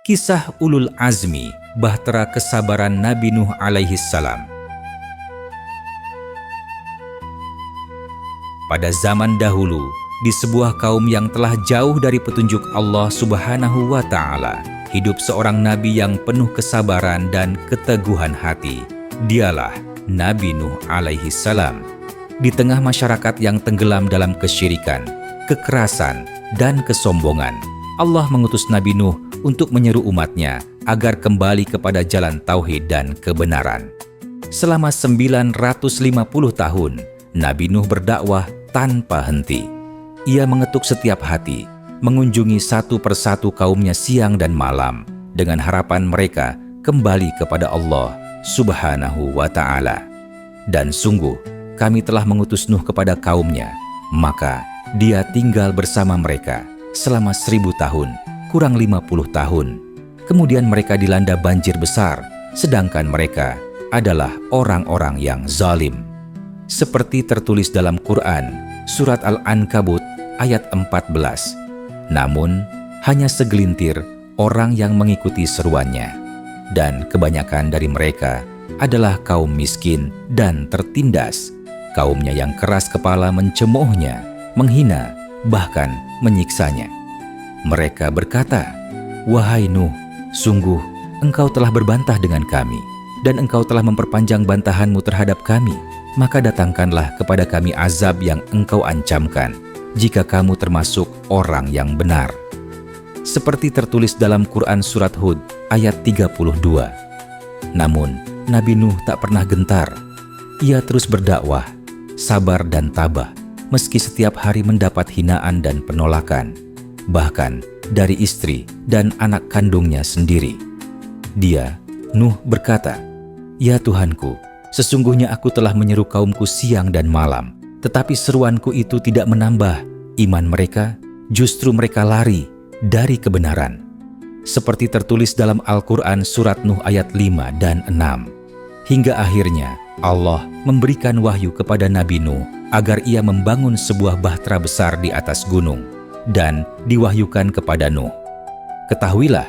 Kisah ulul azmi, bahtera kesabaran Nabi Nuh alaihi salam. Pada zaman dahulu, di sebuah kaum yang telah jauh dari petunjuk Allah Subhanahu wa Ta'ala, hidup seorang nabi yang penuh kesabaran dan keteguhan hati. Dialah Nabi Nuh alaihi salam. Di tengah masyarakat yang tenggelam dalam kesyirikan, kekerasan, dan kesombongan, Allah mengutus Nabi Nuh untuk menyeru umatnya agar kembali kepada jalan tauhid dan kebenaran. Selama 950 tahun, Nabi Nuh berdakwah tanpa henti. Ia mengetuk setiap hati, mengunjungi satu persatu kaumnya siang dan malam, dengan harapan mereka kembali kepada Allah Subhanahu wa Ta'ala. Dan sungguh, kami telah mengutus Nuh kepada kaumnya, maka dia tinggal bersama mereka selama 1000 tahun, kurang 50 tahun. Kemudian mereka dilanda banjir besar, sedangkan mereka adalah orang-orang yang zalim. Seperti tertulis dalam Quran, surat Al-Ankabut ayat 14. Namun, hanya segelintir orang yang mengikuti seruannya. Dan kebanyakan dari mereka adalah kaum miskin dan tertindas. Kaumnya yang keras kepala mencemoohnya, menghina, bahkan menyiksanya. Mereka berkata, "Wahai Nuh, sungguh engkau telah berbantah dengan kami, dan engkau telah memperpanjang bantahanmu terhadap kami. Maka datangkanlah kepada kami azab yang engkau ancamkan, jika kamu termasuk orang yang benar." Seperti tertulis dalam Quran Surat Hud ayat 32. Namun, Nabi Nuh tak pernah gentar. Ia terus berdakwah, sabar dan tabah, meski setiap hari mendapat hinaan dan penolakan, bahkan dari istri dan anak kandungnya sendiri. Dia, Nuh, berkata, "Ya Tuhanku, sesungguhnya aku telah menyeru kaumku siang dan malam, tetapi seruanku itu tidak menambah iman mereka, justru mereka lari dari kebenaran." Seperti tertulis dalam Al-Quran Surat Nuh ayat 5 dan 6. Hingga akhirnya Allah memberikan wahyu kepada Nabi Nuh agar ia membangun sebuah bahtera besar di atas gunung, dan diwahyukan kepada Nuh, "Ketahuilah,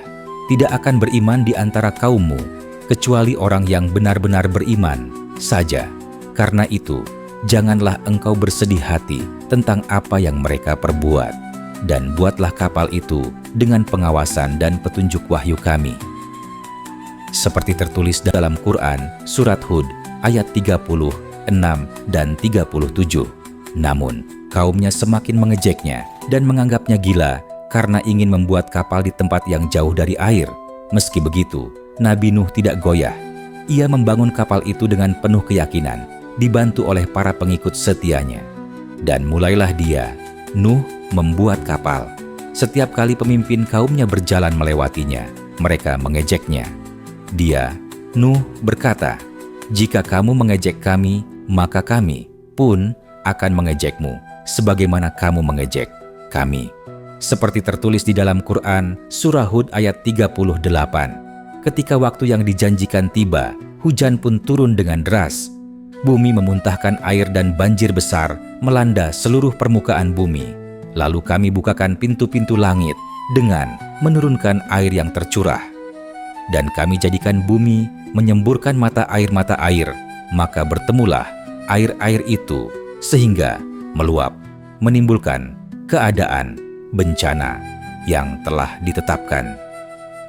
tidak akan beriman di antara kaummu kecuali orang yang benar-benar beriman saja. Karena itu, janganlah engkau bersedih hati tentang apa yang mereka perbuat, dan buatlah kapal itu dengan pengawasan dan petunjuk wahyu kami." Seperti tertulis dalam Quran Surat Hud ayat 36 dan 37. Namun, kaumnya semakin mengejeknya dan menganggapnya gila karena ingin membuat kapal di tempat yang jauh dari air. Meski begitu, Nabi Nuh tidak goyah. Ia membangun kapal itu dengan penuh keyakinan, dibantu oleh para pengikut setianya. Dan mulailah dia, Nuh, membuat kapal. Setiap kali pemimpin kaumnya berjalan melewatinya, mereka mengejeknya. Dia, Nuh, berkata, "Jika kamu mengejek kami, maka kami pun akan mengejekmu, sebagaimana kamu mengejek kami." Seperti tertulis di dalam Quran Surah Hud ayat 38. Ketika waktu yang dijanjikan tiba, hujan pun turun dengan deras. Bumi memuntahkan air dan banjir besar melanda seluruh permukaan bumi. Lalu kami bukakan pintu-pintu langit dengan menurunkan air yang tercurah. Dan kami jadikan bumi menyemburkan mata air, maka bertemulah air-air itu sehingga meluap, menimbulkan keadaan bencana yang telah ditetapkan.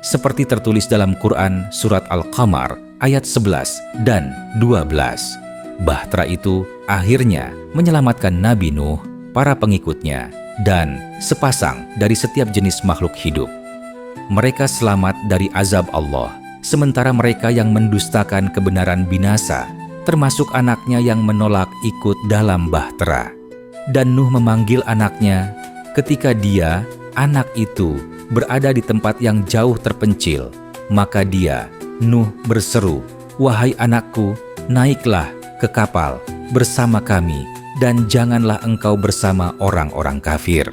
Seperti tertulis dalam Quran Surat Al-Qamar ayat 11 dan 12. Bahtera itu akhirnya menyelamatkan Nabi Nuh, para pengikutnya, dan sepasang dari setiap jenis makhluk hidup. Mereka selamat dari azab Allah, sementara mereka yang mendustakan kebenaran binasa, termasuk anaknya yang menolak ikut dalam bahtera. Dan Nuh memanggil anaknya ketika dia, anak itu, berada di tempat yang jauh terpencil. Maka dia, Nuh, berseru, "Wahai anakku, naiklah ke kapal bersama kami, dan janganlah engkau bersama orang-orang kafir."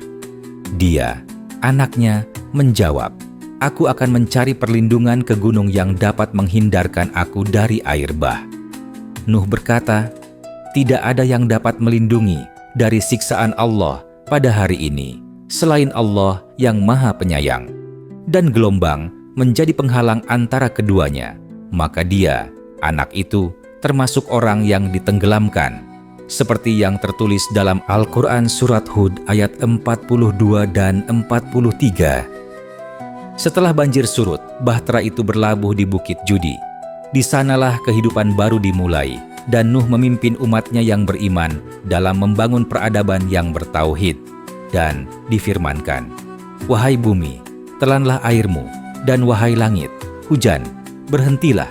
Dia, anaknya, menjawab, "Aku akan mencari perlindungan ke gunung yang dapat menghindarkan aku dari air bah." Nuh berkata, "Tidak ada yang dapat melindungi dari siksaan Allah pada hari ini selain Allah yang Maha Penyayang." Dan gelombang menjadi penghalang antara keduanya, maka dia, anak itu, termasuk orang yang ditenggelamkan. Seperti yang tertulis dalam Al-Quran Surat Hud ayat 42 dan 43. Setelah banjir surut, bahtera itu berlabuh di Bukit Judi. Di sanalah kehidupan baru dimulai, dan Nuh memimpin umatnya yang beriman dalam membangun peradaban yang bertauhid. Dan difirmankan, "Wahai bumi, telanlah airmu, dan wahai langit, hujan, berhentilah."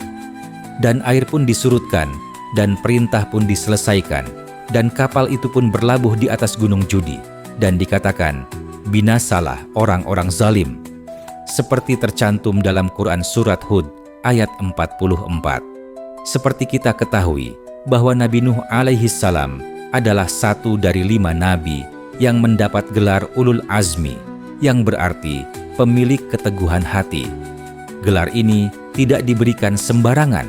Dan air pun disurutkan, dan perintah pun diselesaikan, dan kapal itu pun berlabuh di atas gunung Judi, dan dikatakan, "Binasalah orang-orang zalim." Seperti tercantum dalam Quran Surat Hud ayat 44. Seperti kita ketahui bahwa Nabi Nuh alaihi salam adalah satu dari 5 nabi yang mendapat gelar Ulul Azmi, yang berarti pemilik keteguhan hati. Gelar ini tidak diberikan sembarangan.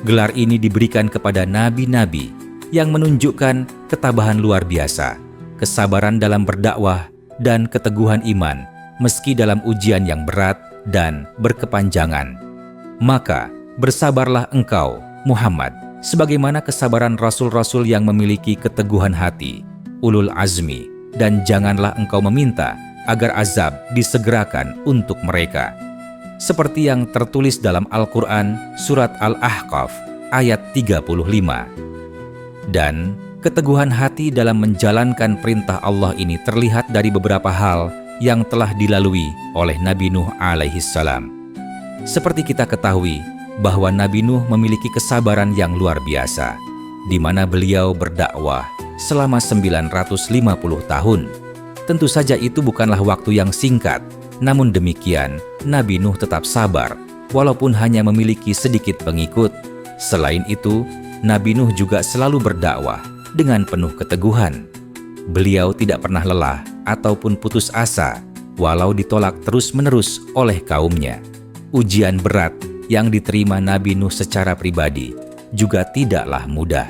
Gelar ini diberikan kepada nabi-nabi yang menunjukkan ketabahan luar biasa, kesabaran dalam berdakwah, dan keteguhan iman meski dalam ujian yang berat dan berkepanjangan. Maka bersabarlah engkau, Muhammad, sebagaimana kesabaran rasul-rasul yang memiliki keteguhan hati, ulul azmi, dan janganlah engkau meminta agar azab disegerakan untuk mereka. Seperti yang tertulis dalam Al-Quran Surat Al-Ahqaf ayat 35. Dan keteguhan hati dalam menjalankan perintah Allah ini terlihat dari beberapa hal yang telah dilalui oleh Nabi Nuh alaihi salam. Seperti kita ketahui bahwa Nabi Nuh memiliki kesabaran yang luar biasa, di mana beliau berdakwah selama 950 tahun. Tentu saja itu bukanlah waktu yang singkat, namun demikian Nabi Nuh tetap sabar, walaupun hanya memiliki sedikit pengikut. Selain itu, Nabi Nuh juga selalu berdakwah dengan penuh keteguhan. Beliau tidak pernah lelah ataupun putus asa, walau ditolak terus-menerus oleh kaumnya. Ujian berat yang diterima Nabi Nuh secara pribadi juga tidaklah mudah.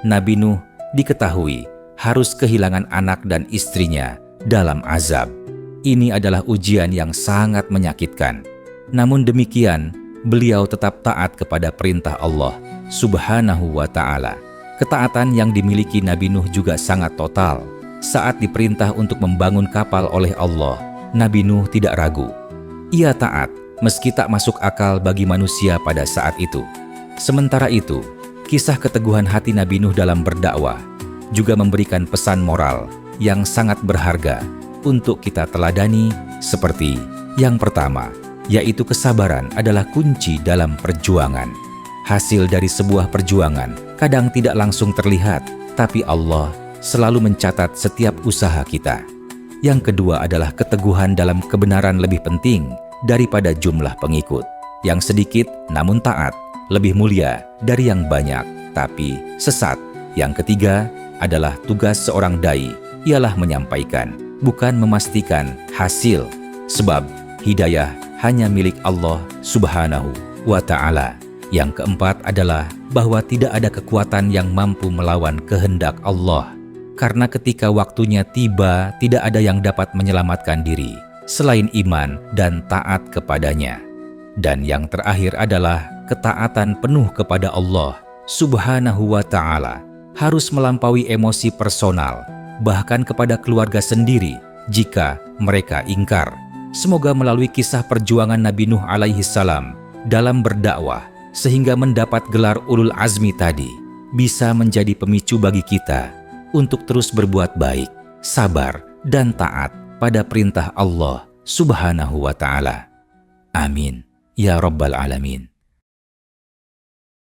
Nabi Nuh diketahui harus kehilangan anak dan istrinya dalam azab. Ini adalah ujian yang sangat menyakitkan. Namun demikian, beliau tetap taat kepada perintah Allah Subhanahu wa Ta'ala. Ketaatan yang dimiliki Nabi Nuh juga sangat total. Saat diperintah untuk membangun kapal oleh Allah, Nabi Nuh tidak ragu. Ia taat meski tak masuk akal bagi manusia pada saat itu. Sementara itu, kisah keteguhan hati Nabi Nuh dalam berdakwah juga memberikan pesan moral yang sangat berharga untuk kita teladani, seperti yang pertama, yaitu kesabaran adalah kunci dalam perjuangan. Hasil dari sebuah perjuangan kadang tidak langsung terlihat, tapi Allah selalu mencatat setiap usaha kita. Yang kedua adalah keteguhan dalam kebenaran lebih penting daripada jumlah pengikut. Yang sedikit namun taat lebih mulia dari yang banyak tapi sesat. Yang ketiga adalah tugas seorang dai, ialah menyampaikan, bukan memastikan hasil. Sebab hidayah hanya milik Allah Subhanahu wa Ta'ala. Yang keempat adalah bahwa tidak ada kekuatan yang mampu melawan kehendak Allah. Karena ketika waktunya tiba, tidak ada yang dapat menyelamatkan diri selain iman dan taat kepadanya. Dan yang terakhir adalah ketaatan penuh kepada Allah Subhanahu wa Ta'ala harus melampaui emosi personal, bahkan kepada keluarga sendiri jika mereka ingkar. Semoga melalui kisah perjuangan Nabi Nuh alaihi salam dalam berdakwah sehingga mendapat gelar Ulul Azmi tadi bisa menjadi pemicu bagi kita untuk terus berbuat baik, sabar, dan taat pada perintah Allah Subhanahu wa Ta'ala. Amin. Ya Rabbal Alamin.